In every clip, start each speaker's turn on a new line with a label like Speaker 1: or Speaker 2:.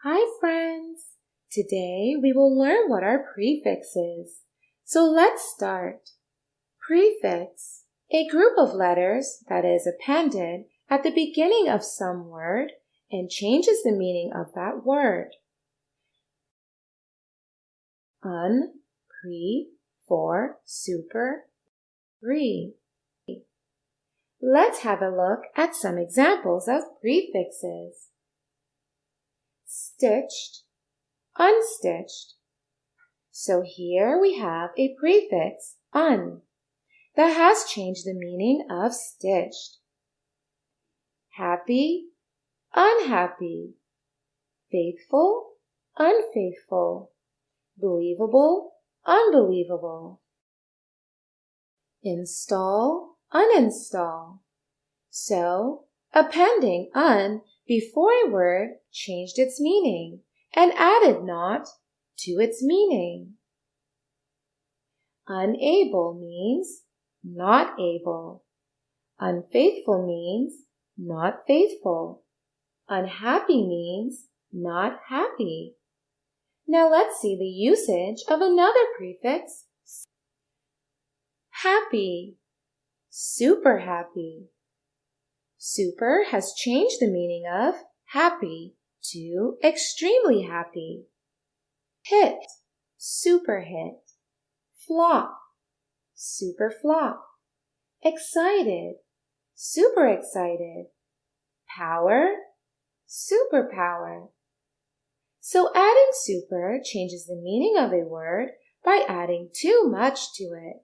Speaker 1: Hi friends! Today we will learn what are prefixes. So let's start. Prefix, a group of letters that is appended at the beginning of some word and changes the meaning of that word. Un, pre, for, super, re. Let's have a look at some examples of prefixes. Stitched, unstitched. So here we have a prefix, un, that has changed the meaning of stitched. Happy, unhappy. Faithful, unfaithful. Believable, unbelievable. Install, uninstall. So, appending un before a word changed its meaning and added not to its meaning. Unable means not able. Unfaithful means not faithful. Unhappy means not happy. Now let's see the usage of another prefix. Happy, super happy. Super has changed the meaning of happy to extremely happy. Hit, super hit. Flop, super flop. Excited, super excited. Power, super power. So adding super changes the meaning of a word by adding too much to it.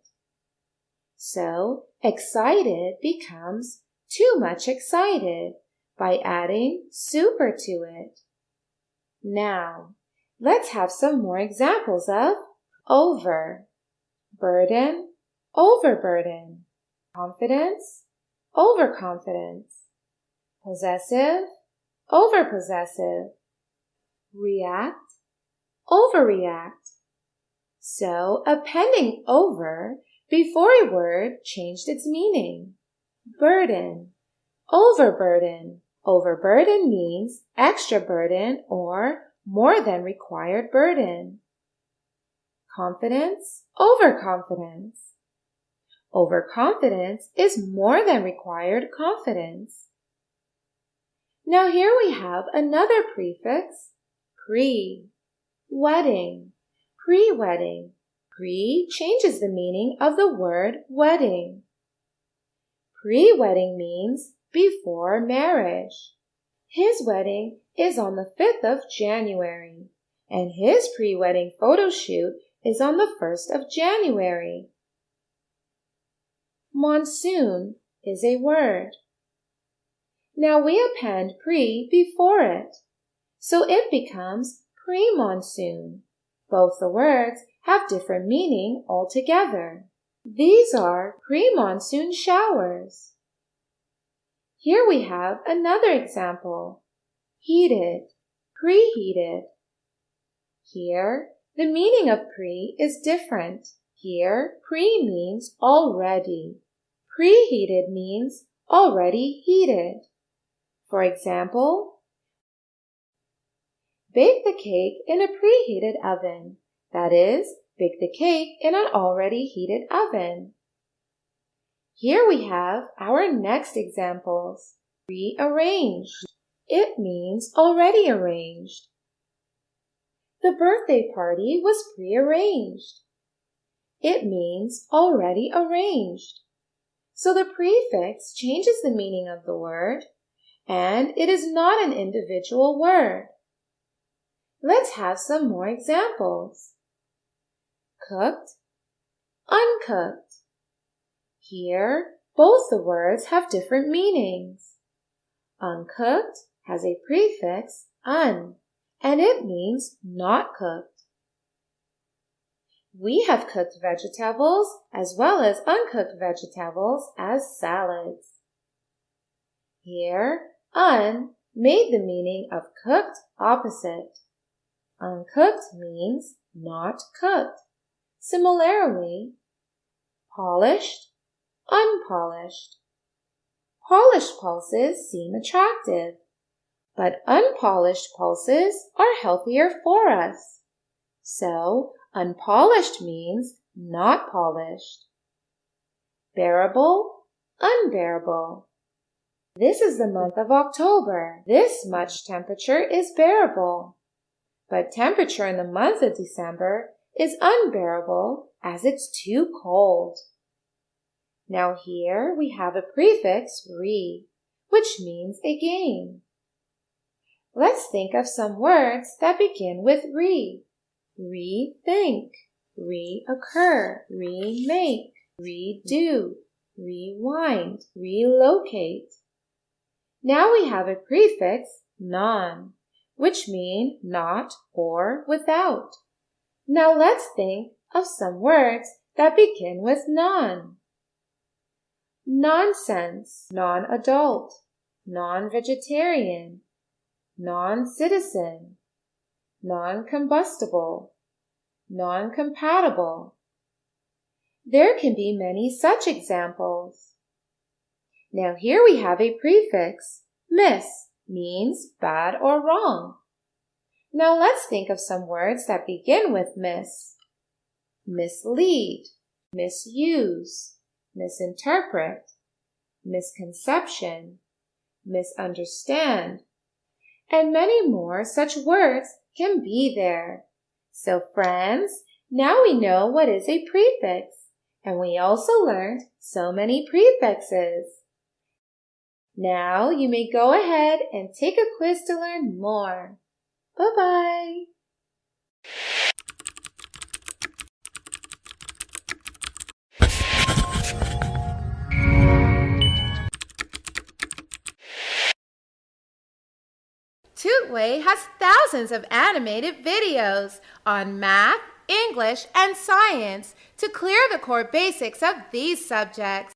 Speaker 1: So excited becomes too much excited by adding super to it. Now, let's have some more examples of over, burden, overburden, confidence, overconfidence, possessive, overpossessive, react, overreact. So, appending over before a word changed its meaning. Burden, overburden. Overburden means extra burden or more than required burden. Confidence, overconfidence. Overconfidence is more than required confidence. Now here we have another prefix, pre. Wedding, pre-wedding. Pre changes the meaning of the word wedding. Pre-wedding means before marriage. His wedding is on the 5th of January, and his pre-wedding photo shoot is on the 1st of January. Monsoon is a word. Now we append pre before it, so it becomes pre-monsoon. Both the words have different meaning altogether. These are pre-monsoon showers. Here we have another example. Heated, preheated. Here, the meaning of pre is different. Here, pre means already. Preheated means already heated. For example, bake the cake in a preheated oven. That is, bake the cake in an already heated oven. Here we have our next examples. Prearranged. It means already arranged. The birthday party was prearranged. It means already arranged. So the prefix changes the meaning of the word, and it is not an individual word. Let's have some more examples. Cooked, uncooked. Here, both the words have different meanings. Uncooked has a prefix, un, and it means not cooked. We have cooked vegetables as well as uncooked vegetables as salads. Here, un made the meaning of cooked opposite. Uncooked means not cooked. Similarly, polished, unpolished. Polished pulses seem attractive. but unpolished pulses are healthier for us. So, unpolished means not polished. Bearable, unbearable. This is the month of October. This much temperature is bearable. But temperature in the month of December is unbearable as it's too cold. Now here we have a prefix re, which means a game. Let's think of some words that begin with re. Rethink, reoccur, remake, redo, rewind, relocate. Now we have a prefix non, which mean not or without. Now let's think of some words that begin with non. Nonsense, non-adult, non-vegetarian, non-citizen, non-combustible, non-compatible. There can be many such examples. Now here we have a prefix. Miss means bad or wrong. Now let's think of some words that begin with miss. Mislead, misuse, misinterpret, misconception, misunderstand, and many more such words can be there. So friends, now we know what is a prefix, and we also learned so many prefixes. Now you may go ahead and take a quiz to learn more. Bye-bye. Tootway has thousands of animated videos on math, English, and science to clear the core basics of these subjects.